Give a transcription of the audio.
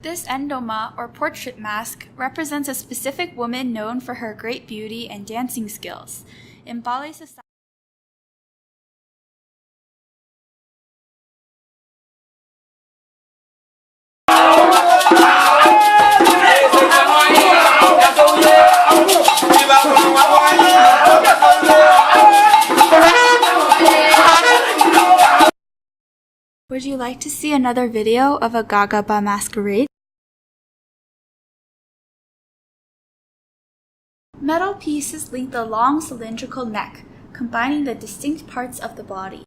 This endoma, or portrait mask, represents a specific woman known for her great beauty and dancing skills. In ballet society, would you like to see another video of a Gagaba masquerade? Metal pieces link the long cylindrical neck, combining the distinct parts of the body.